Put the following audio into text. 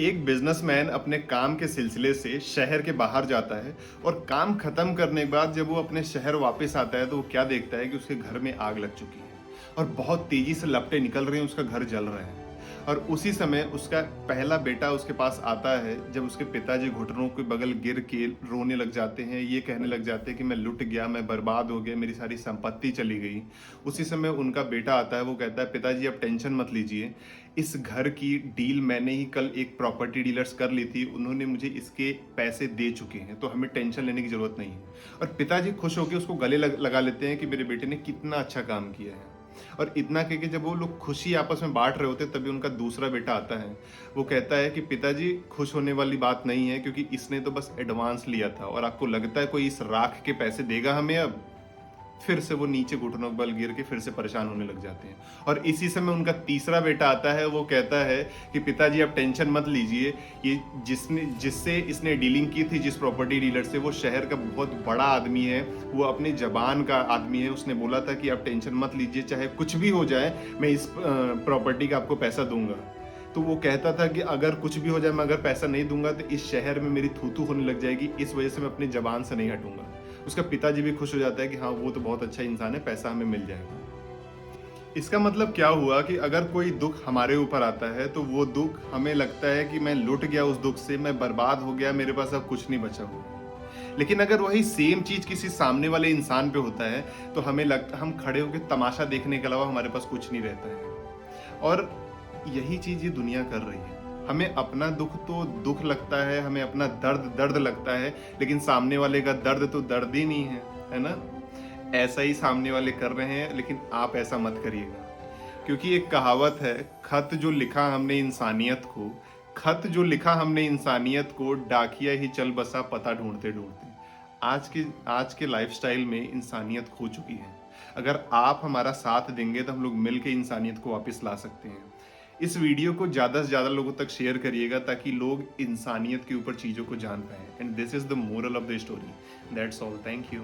एक बिजनेसमैन अपने काम के सिलसिले से शहर के बाहर जाता है और काम खत्म करने के बाद जब वो अपने शहर वापस आता है तो वो क्या देखता है कि उसके घर में आग लग चुकी है और बहुत तेजी से लपटें निकल रही हैं, उसका घर जल रहा है। और उसी समय उसका पहला बेटा उसके पास आता है जब उसके पिताजी घुटनों के बगल गिर के रोने लग जाते हैं, ये कहने लग जाते हैं कि मैं लुट गया, मैं बर्बाद हो गया, मेरी सारी संपत्ति चली गई। उसी समय उनका बेटा आता है, वो कहता है पिताजी आप टेंशन मत लीजिए, इस घर की डील मैंने ही कल एक प्रॉपर्टी डीलर्स कर ली थी, उन्होंने मुझे इसके पैसे दे चुके हैं, तो हमें टेंशन लेने की जरूरत नहीं है। और पिताजी खुश होकर उसको गले लगा लेते हैं कि मेरे बेटे ने कितना अच्छा काम किया है। और इतना कह के जब वो लोग खुशी आपस में बांट रहे होते तभी उनका दूसरा बेटा आता है। वो कहता है कि पिताजी खुश होने वाली बात नहीं है, क्योंकि इसने तो बस एडवांस लिया था और आपको लगता है कोई इस राख के पैसे देगा हमें अब। फिर से वो नीचे घुटनों के बल गिर के फिर से परेशान होने लग जाते हैं। और इसी समय उनका तीसरा बेटा आता है, वो कहता है कि पिताजी आप टेंशन मत लीजिए, ये जिससे इसने डीलिंग की थी, जिस प्रॉपर्टी डीलर से, वो शहर का बहुत बड़ा आदमी है, वो अपने जबान का आदमी है, उसने बोला था कि आप टेंशन मत लीजिए, चाहे कुछ भी हो जाए मैं इस प्रॉपर्टी का आपको पैसा दूंगा। तो वो कहता था कि अगर कुछ भी हो जाए, मैं अगर पैसा नहीं दूंगा तो इस शहर में मेरी थू थू होने लग जाएगी, इस वजह से मैं अपनी जबान से नहीं हटूंगा। उसका पिताजी भी खुश हो जाता है कि हाँ वो तो बहुत अच्छा इंसान है, पैसा हमें मिल जाएगा। इसका मतलब क्या हुआ कि अगर कोई दुख हमारे ऊपर आता है तो वो दुख हमें लगता है कि मैं लुट गया, उस दुख से मैं बर्बाद हो गया, मेरे पास अब कुछ नहीं बचा हुआ। लेकिन अगर वही सेम चीज किसी सामने वाले इंसान पे होता है तो हमें लगता, हम खड़े होकर तमाशा देखने के अलावा हमारे पास कुछ नहीं रहता है। और यही चीज ये दुनिया कर रही है। हमें अपना दुख तो दुख लगता है, हमें अपना दर्द दर्द लगता है, लेकिन सामने वाले का दर्द तो दर्द ही नहीं है ना। ऐसा ही सामने वाले कर रहे हैं, लेकिन आप ऐसा मत करिएगा। क्योंकि एक कहावत है, खत जो लिखा हमने इंसानियत को, डाकिया ही चल बसा पता ढूंढते ढूंढते। आज के लाइफस्टाइल में इंसानियत खो चुकी है। अगर आप हमारा साथ देंगे तो हम लोग मिल के इंसानियत को वापस ला सकते हैं। इस वीडियो को ज़्यादा से ज़्यादा लोगों तक शेयर करिएगा ताकि लोग इंसानियत के ऊपर चीज़ों को जान पाएं। And this is the moral of the story. That's all, thank you.